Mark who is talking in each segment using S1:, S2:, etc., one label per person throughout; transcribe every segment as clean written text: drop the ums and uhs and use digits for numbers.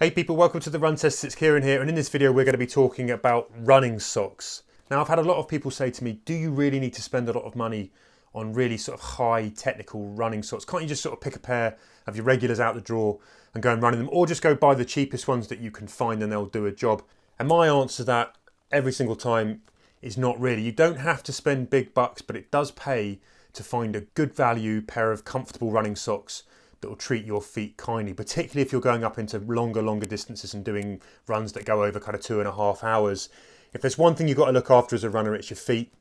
S1: Hey people, welcome to the Run Test. It's Kieran here, and in this video we're going to be talking about running socks. Now, I've had a lot of people say to me, do you really need to spend a lot of money on really sort of high technical running socks? Can't you just sort of pick a pair of your regulars out the drawer and go and run in them, or just go buy the cheapest ones that you can find and they'll do a job? And my answer to that every single time is not really. You don't have to spend big bucks, but it does pay to find a good value pair of comfortable running socks that will treat your feet kindly, particularly if you're going up into longer distances and doing runs that go over kind of 2.5 hours. If there's one thing you've got to look after as a runner, it's your feet,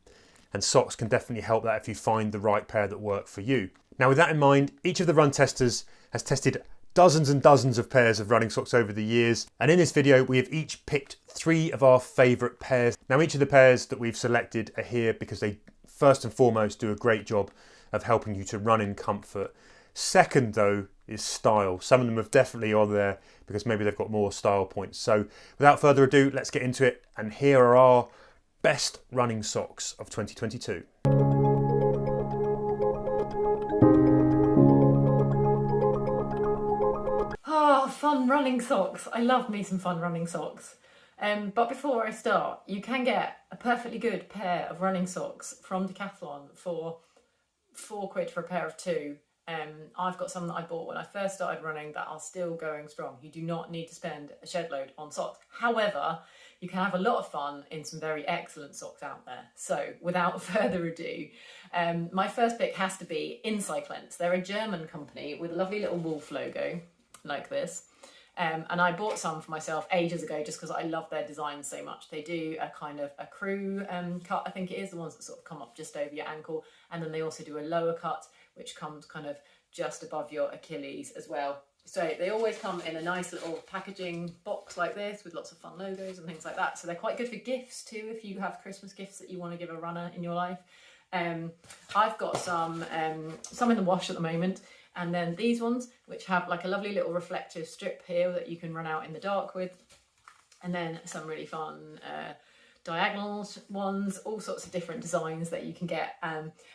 S1: and socks can definitely help that if you find the right pair that work for you. Now, with that in mind, each of the run testers has tested dozens and dozens of pairs of running socks over the years, and in this video we have each picked 3 of our favourite pairs. Now, each of the pairs that we've selected are here because they first and foremost do a great job of helping you to run in comfort. Second, though, is style. Some of them have definitely on there because maybe they've got more style points. So without further ado, let's get into it. And here are our best running socks of 2022.
S2: Oh, fun running socks. I love me some fun running socks. But before I start, you can get a perfectly good pair of running socks from Decathlon for £4 for a pair of 2. I've got some that I bought when I first started running that are still going strong. You do not need to spend a shed load on socks. However, you can have a lot of fun in some very excellent socks out there. So without further ado, my first pick has to be Incyclents. They're a German company with a lovely little wolf logo like this. And I bought some for myself ages ago just because I love their design so much. They do a kind of a crew cut, I think it is, the ones that sort of come up just over your ankle. And then they also do a lower cut, which comes kind of just above your Achilles as well. So they always come in a nice little packaging box like this with lots of fun logos and things like that. So they're quite good for gifts too, if you have Christmas gifts that you want to give a runner in your life. I've got some in the wash at the moment. And then these ones, which have like a lovely little reflective strip here that you can run out in the dark with. And then some really fun diagonal ones, all sorts of different designs that you can get.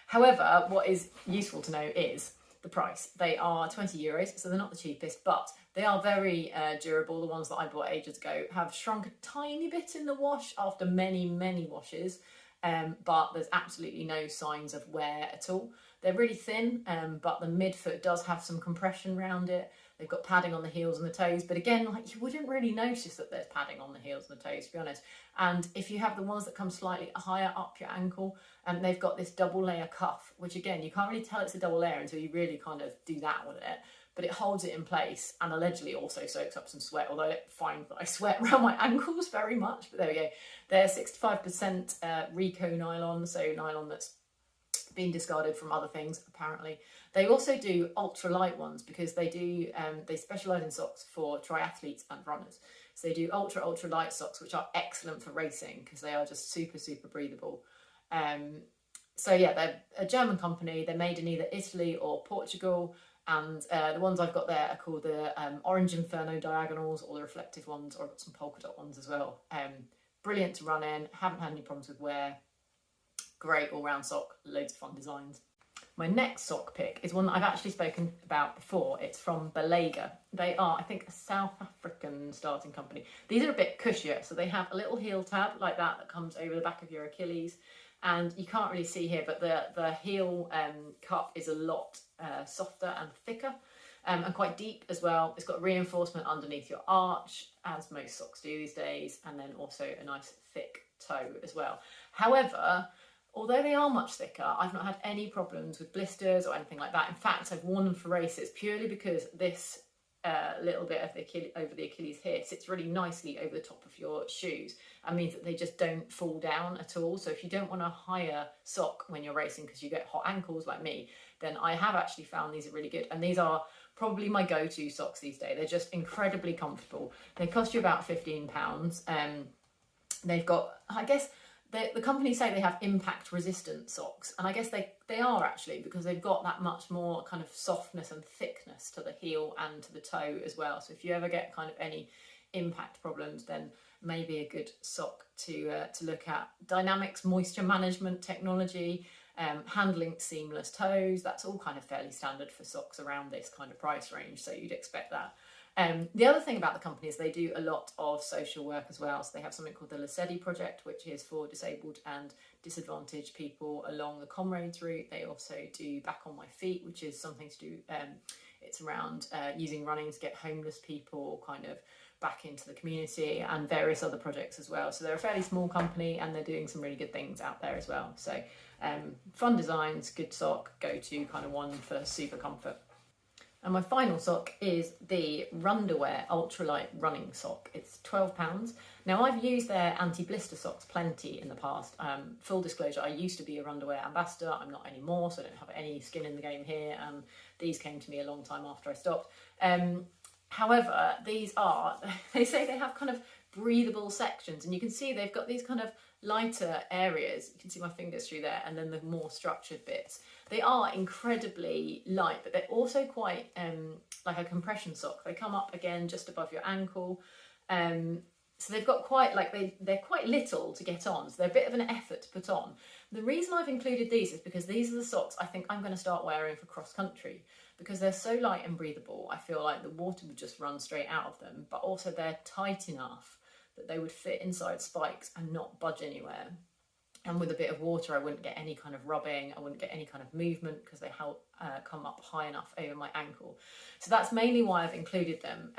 S2: However, what is useful to know is the price. They are €20, so they're not the cheapest, but they are very durable. The ones that I bought ages ago have shrunk a tiny bit in the wash after many washes, but there's absolutely no signs of wear at all. They're really thin, but the midfoot does have some compression around it. They've got padding on the heels and the toes, but again, like, you wouldn't really notice that there's padding on the heels and the toes, to be honest. And if you have the ones that come slightly higher up your ankle, they've got this double layer cuff, which again, you can't really tell it's a double layer until you really kind of do that with it. But it holds it in place and allegedly also soaks up some sweat, although I find that I sweat around my ankles very much. But there we go. They're 65% Rico nylon, so nylon that's been discarded from other things apparently. They also do ultralight ones because they specialise in socks for triathletes and runners. So they do ultra light socks, which are excellent for racing because they are just super breathable. So yeah, they're a German company. They're made in either Italy or Portugal. And the ones I've got there are called the Orange Inferno Diagonals, or the reflective ones, or I've got some polka dot ones as well. Brilliant to run in, haven't had any problems with wear. Great all-round sock, loads of fun designs. My next sock pick is one that I've actually spoken about before. It's from Belega. They are, I think, a South African starting company. These are a bit cushier, so they have a little heel tab like that comes over the back of your Achilles. And you can't really see here, but the heel cup is a lot softer and thicker and quite deep as well. It's got reinforcement underneath your arch, as most socks do these days, and then also a nice thick toe as well. However, although they are much thicker, I've not had any problems with blisters or anything like that. In fact, I've worn them for races purely because this little bit of over the Achilles here sits really nicely over the top of your shoes and means that they just don't fall down at all. So if you don't want a higher sock when you're racing because you get hot ankles like me, then I have actually found these are really good. And these are probably my go-to socks these days. They're just incredibly comfortable. They cost you about £15. They've got, I guess, the company say they have impact resistant socks, and I guess they are actually, because they've got that much more kind of softness and thickness to the heel and to the toe as well. So if you ever get kind of any impact problems, then maybe a good sock to look at. Dynamics moisture management technology, hand-linked seamless toes, that's all kind of fairly standard for socks around this kind of price range, so you'd expect that. The other thing about the company is they do a lot of social work as well. So they have something called the Lasedi Project, which is for disabled and disadvantaged people along the Comrades route. They also do Back on My Feet, which is something to do, it's around using running to get homeless people kind of back into the community, and various other projects as well. So they're a fairly small company and they're doing some really good things out there as well. So fun designs, good sock, go-to kind of one for super comfort. And my final sock is the Runderwear Ultralight Running Sock. It's £12. Now, I've used their anti-blister socks plenty in the past. Full disclosure, I used to be a Runderwear ambassador. I'm not anymore, so I don't have any skin in the game here. These came to me a long time after I stopped. However, these are, they say they have kind of breathable sections, and you can see they've got these kind of lighter areas. You can see my fingers through there, and then the more structured bits. They are incredibly light, but they're also quite like a compression sock. They come up again just above your ankle. So they've got quite, like, they're quite little to get on. So they're a bit of an effort to put on. The reason I've included these is because these are the socks I think I'm going to start wearing for cross country, because they're so light and breathable. I feel like the water would just run straight out of them, but also they're tight enough that they would fit inside spikes and not budge anywhere. And with a bit of water, I wouldn't get any kind of rubbing, I wouldn't get any kind of movement, because they help come up high enough over my ankle. So that's mainly why I've included them.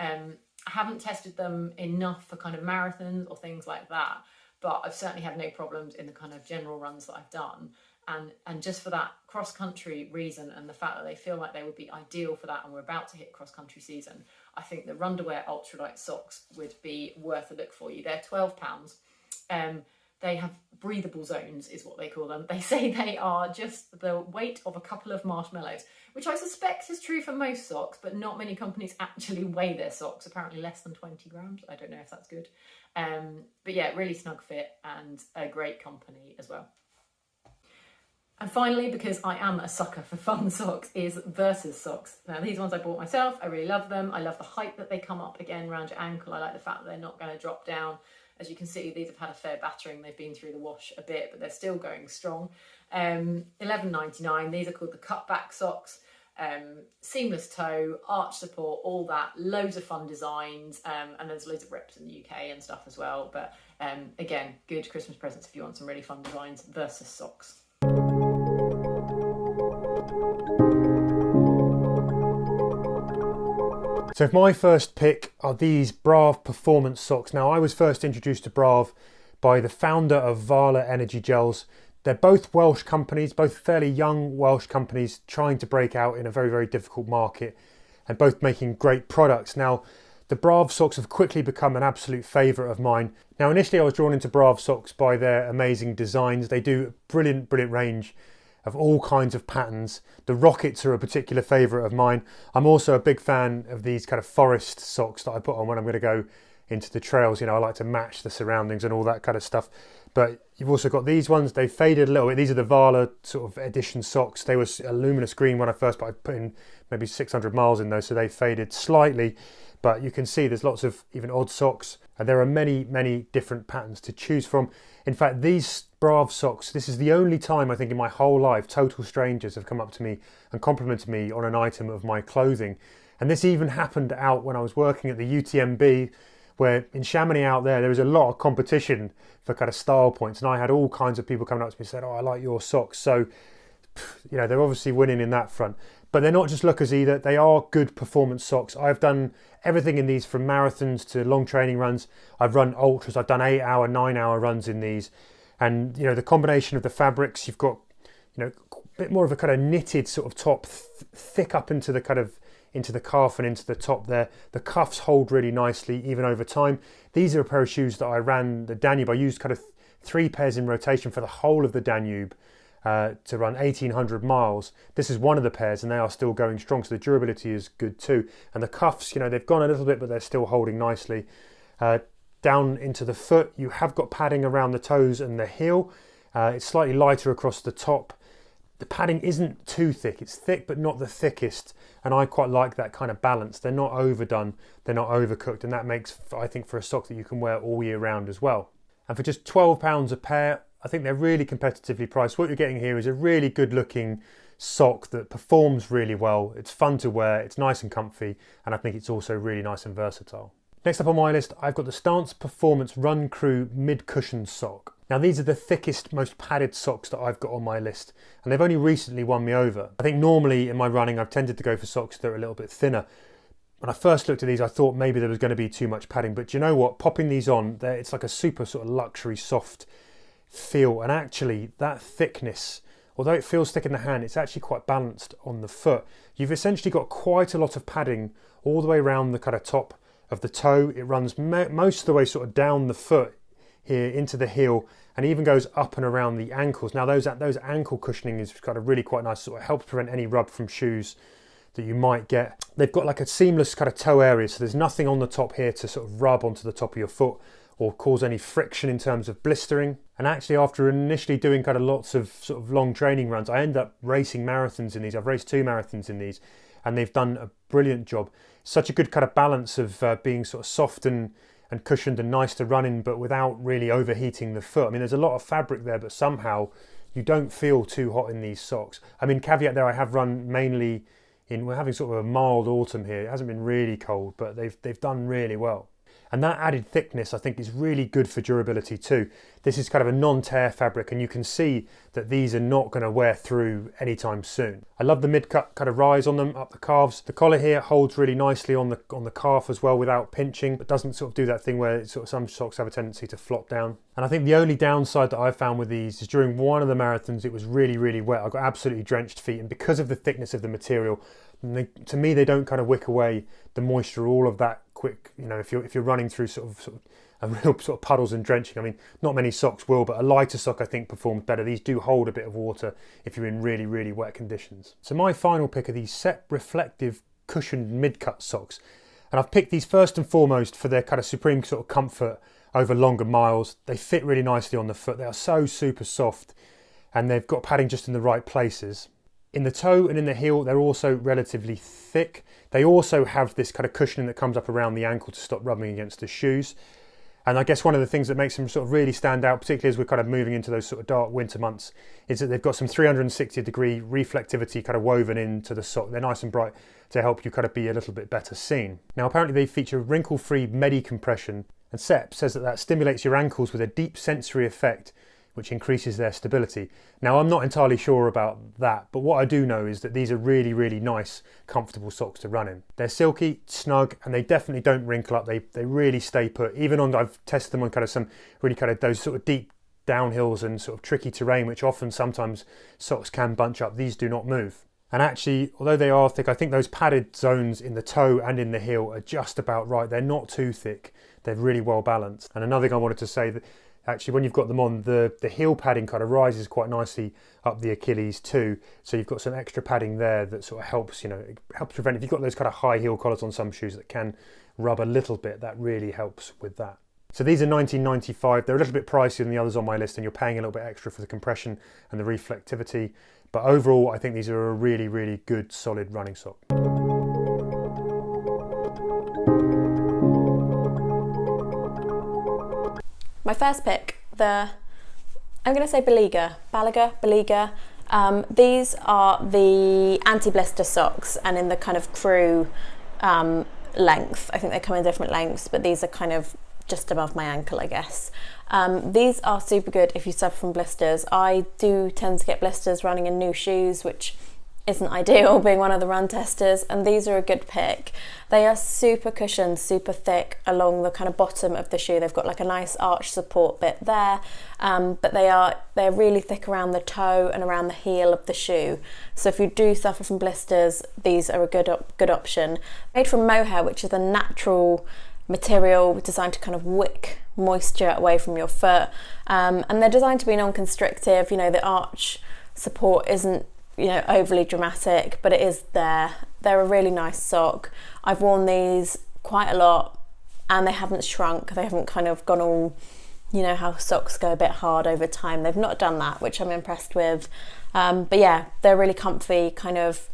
S2: I haven't tested them enough for kind of marathons or things like that, but I've certainly had no problems in the kind of general runs that I've done. And just for that cross-country reason, and the fact that they feel like they would be ideal for that, and we're about to hit cross-country season, I think the Runderwear Ultralight socks would be worth a look for you. They're £12. They have breathable zones, is what they call them. They say they are just the weight of a couple of marshmallows, which I suspect is true for most socks, but not many companies actually weigh their socks, apparently less than 20 grams. I don't know if that's good. But yeah, really snug fit and a great company as well. And finally, because I am a sucker for fun socks, is Versus socks. Now, these ones I bought myself. I really love them. I love the height that they come up again around your ankle. I like the fact that they're not going to drop down. As you can see, these have had a fair battering. They've been through the wash a bit, but they're still going strong. $11.99. These are called the cutback socks. Seamless toe, arch support, all that. Loads of fun designs, and there's loads of reps in the UK and stuff as well. But again, good Christmas presents if you want some really fun designs. Versus socks.
S1: So my first pick are these Brav Performance socks. Now, I was first introduced to Brav by the founder of Vala Energy Gels. They're both Welsh companies, both fairly young Welsh companies trying to break out in a very, very difficult market, and both making great products. Now, the Brav socks have quickly become an absolute favourite of mine. Now, initially I was drawn into Brav socks by their amazing designs. They do a brilliant, brilliant range of all kinds of patterns. The rockets are a particular favourite of mine. I'm also a big fan of these kind of forest socks that I put on when I'm going to go into the trails. You know, I like to match the surroundings and all that kind of stuff. But you've also got these ones. They faded a little bit. These are the Vala sort of edition socks. They were a luminous green when I first, but I put in maybe 600 miles in those, so they faded slightly. But you can see there's lots of even odd socks, and there are many, many different patterns to choose from. In fact, these Brav socks, this is the only time I think in my whole life total strangers have come up to me and complimented me on an item of my clothing. And this even happened out when I was working at the UTMB, where in Chamonix out there was a lot of competition for kind of style points, and I had all kinds of people coming up to me and said, "Oh, I like your socks." So, you know, they're obviously winning in that front. But they're not just lookers either. They are good performance socks. I've done everything in these, from marathons to long training runs. I've run ultras. I've done 8-hour, 9-hour runs in these. And, you know, the combination of the fabrics, you've got, you know, a bit more of a kind of knitted sort of top, thick up into the kind of, into the calf and into the top there. The cuffs hold really nicely, even over time. These are a pair of shoes that I ran the Danube. I used kind of 3 pairs in rotation for the whole of the Danube. To run 1,800 miles. This is one of the pairs, and they are still going strong, so the durability is good too. And the cuffs, you know, they've gone a little bit, but they're still holding nicely. Down into the foot, you have got padding around the toes and the heel. It's slightly lighter across the top. The padding isn't too thick. It's thick, but not the thickest, and I quite like that kind of balance. They're not overdone, they're not overcooked, and that makes, I think, for a sock that you can wear all year round as well. And for just £12 a pair, I think they're really competitively priced. What you're getting here is a really good looking sock that performs really well. It's fun to wear, it's nice and comfy, and I think it's also really nice and versatile. Next up on my list, I've got the Stance Performance Run Crew Mid-Cushion Sock. Now these are the thickest, most padded socks that I've got on my list, and they've only recently won me over. I think normally in my running I've tended to go for socks that are a little bit thinner. When I first looked at these I thought maybe there was going to be too much padding, but do you know what? Popping these on, it's like a super sort of luxury soft feel, and actually that thickness, although it feels thick in the hand, it's actually quite balanced on the foot. You've essentially got quite a lot of padding all the way around the kind of top of the toe. It runs most of the way sort of down the foot here into the heel, and even goes up and around the ankles. Now those ankle cushioning is kind of really quite nice, sort of helps prevent any rub from shoes that you might get. They've got like a seamless kind of toe area, so there's nothing on the top here to sort of rub onto the top of your foot or cause any friction in terms of blistering. And actually after initially doing kind of lots of sort of long training runs, I end up racing marathons in these. I've raced 2 marathons in these, and they've done a brilliant job. Such a good kind of balance of being sort of soft and cushioned and nice to run in, but without really overheating the foot. I mean, there's a lot of fabric there, but somehow you don't feel too hot in these socks. I mean, caveat there, I have run mainly we're having sort of a mild autumn here. It hasn't been really cold, but they've done really well. And that added thickness I think is really good for durability too. This is kind of a non-tear fabric, and you can see that these are not going to wear through anytime soon. I love the mid-cut kind of rise on them up the calves. The collar here holds really nicely on the calf as well without pinching, but doesn't sort of do that thing where sort of some socks have a tendency to flop down. And I think the only downside that I've found with these is during one of the marathons it was really, really wet. I got absolutely drenched feet, and because of the thickness of the material, to me they don't kind of wick away the moisture, all of that quick. You know, if you're running through sort of a real sort of puddles and drenching, I mean, not many socks will, but a lighter sock I think performs better. These do hold a bit of water if you're in really, really wet conditions. So my final pick are these Sepp reflective cushioned mid-cut socks, and I've picked these first and foremost for their kind of supreme sort of comfort over longer miles. They fit really nicely on the foot. They are so super soft, and they've got padding just in the right places. In the toe and in the heel, they're also relatively thick. They also have this kind of cushioning that comes up around the ankle to stop rubbing against the shoes. And I guess one of the things that makes them sort of really stand out, particularly as we're kind of moving into those sort of dark winter months, is that they've got some 360-degree reflectivity kind of woven into the sock. They're nice and bright to help you kind of be a little bit better seen. Now apparently they feature wrinkle-free medi compression, and Sepp says that stimulates your ankles with a deep sensory effect which increases their stability. Now I'm not entirely sure about that, but what I do know is that these are really, really nice, comfortable socks to run in. They're silky, snug, and they definitely don't wrinkle up. They really stay put. Even on, I've tested them on kind of some really kind of those sort of deep downhills and sort of tricky terrain, which often sometimes socks can bunch up. These do not move. And actually, although they are thick, I think those padded zones in the toe and in the heel are just about right. They're not too thick. They're really well balanced. And another thing I wanted to say, that actually when you've got them on, the heel padding kind of rises quite nicely up the Achilles too. So you've got some extra padding there that sort of helps, it helps prevent, if you've got those kind of high heel collars on some shoes that can rub a little bit, that really helps with that. So these are $19.95. They're a little bit pricier than the others on my list, and you're paying a little bit extra for the compression and the reflectivity. But overall, I think these are a really, really good, solid running sock.
S3: My first pick, I'm going to say Baleaga. These are the anti-blister socks, and in the kind of crew length. I think they come in different lengths, but these are kind of just above my ankle, I guess. These are super good if you suffer from blisters. I do tend to get blisters running in new shoes, which isn't ideal being one of the run testers, and these are a good pick. They are super cushioned, super thick along the kind of bottom of the shoe. They've got like a nice arch support bit there, but they're really thick around the toe and around the heel of the shoe. So if you do suffer from blisters, these are a good option. Made from mohair, which is a natural material designed to kind of wick moisture away from your foot, and they're designed to be non-constrictive. The arch support isn't overly dramatic, but it is there. They're a really nice sock. I've worn these quite a lot and they haven't shrunk. They haven't kind of gone all, how socks go a bit hard over time. They've not done that, which I'm impressed with. But yeah, they're really comfy, kind of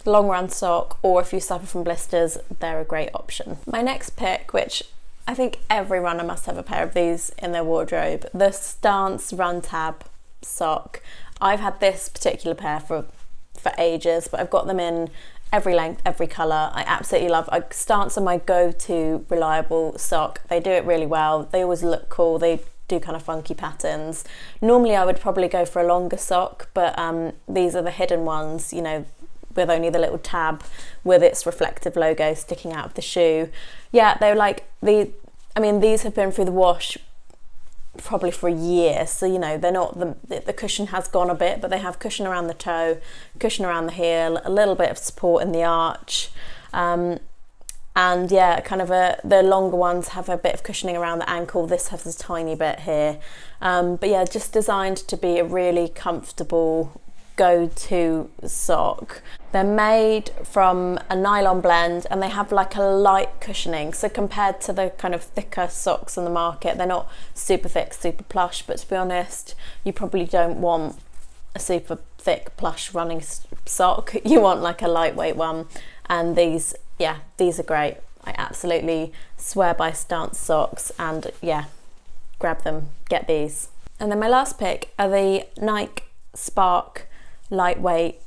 S3: long run sock, or if you suffer from blisters, they're a great option. My next pick, which I think every runner must have a pair of these in their wardrobe, the Stance Run Tab sock. I've had this particular pair for for ages, but I've got them in every length, every colour. I absolutely love. Stance are my go-to reliable sock. They do it really well. They always look cool. They do kind of funky patterns. Normally I would probably go for a longer sock, but these are the hidden ones, you know, with only the little tab with its reflective logo sticking out of the shoe. Yeah, they're like these have been through the wash probably for a year, so you know they're not the cushion has gone a bit, but they have cushion around the toe, cushion around the heel, a little bit of support in the arch, and yeah, kind of the longer ones have a bit of cushioning around the ankle. This has a tiny bit here, but yeah, just designed to be a really comfortable go-to sock. They're made from a nylon blend and they have like a light cushioning, so compared to the kind of thicker socks on the market, they're not super thick, super plush, but to be honest, you probably don't want a super thick plush running sock. You want like a lightweight one, and these are great. I absolutely swear by Stance socks, and yeah, grab them, get these. And then my last pick are the Nike Spark lightweight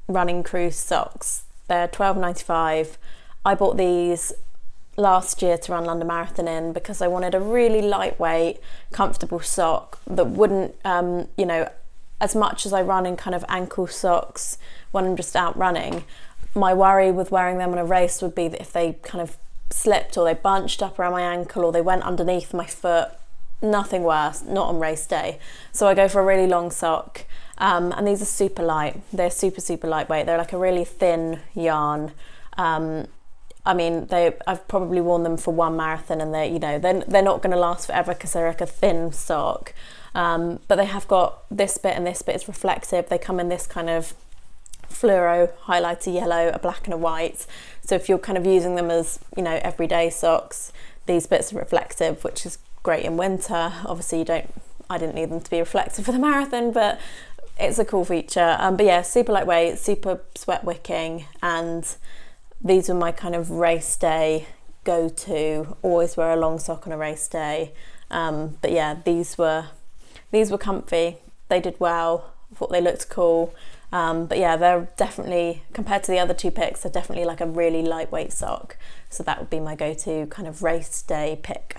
S3: running cruise socks. They're $12.95. I bought these last year to run London Marathon in because I wanted a really lightweight, comfortable sock that wouldn't, you know, as much as I run in kind of ankle socks when I'm just out running, my worry with wearing them on a race would be that if they kind of slipped or they bunched up around my ankle or they went underneath my foot, nothing worse, not on race day. So I go for a really long sock. And these are super light. They're super lightweight. They're like a really thin yarn. I mean, I've probably worn them for one marathon, and they're not going to last forever because they're like a thin sock. But they have got this bit, and this bit is reflective. They come in this kind of fluoro highlighter yellow, a black and a white. So if you're kind of using them as, you know, everyday socks, these bits are reflective, which is great in winter. Obviously I didn't need them to be reflective for the marathon, but it's a cool feature. But yeah, super lightweight, super sweat wicking, and these were my kind of race day go-to. Always wear a long sock on a race day. But yeah, these were comfy. They did well. I thought they looked cool. But yeah, they're definitely, compared to the other two picks, they're definitely like a really lightweight sock. So that would be my go-to kind of race day pick.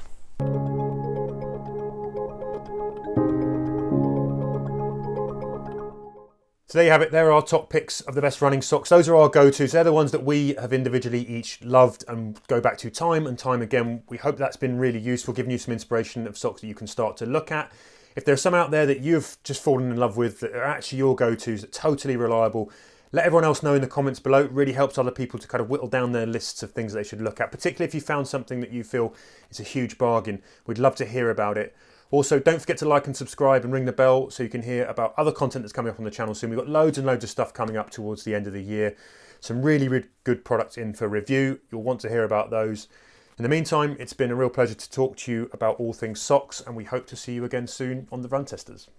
S1: So there you have it. There are our top picks of the best running socks. Those are our go-tos. They're the ones that we have individually each loved and go back to time and time again. We hope that's been really useful, giving you some inspiration of socks that you can start to look at. If there's some out there that you've just fallen in love with that are actually your go-tos, that are totally reliable, let everyone else know in the comments below. It really helps other people to kind of whittle down their lists of things they should look at, particularly if you found something that you feel is a huge bargain. We'd love to hear about it. Also, don't forget to like and subscribe and ring the bell so you can hear about other content that's coming up on the channel soon. We've got loads and loads of stuff coming up towards the end of the year. Some really, really good products in for review. You'll want to hear about those. In the meantime, it's been a real pleasure to talk to you about all things socks, and we hope to see you again soon on the Run Testers.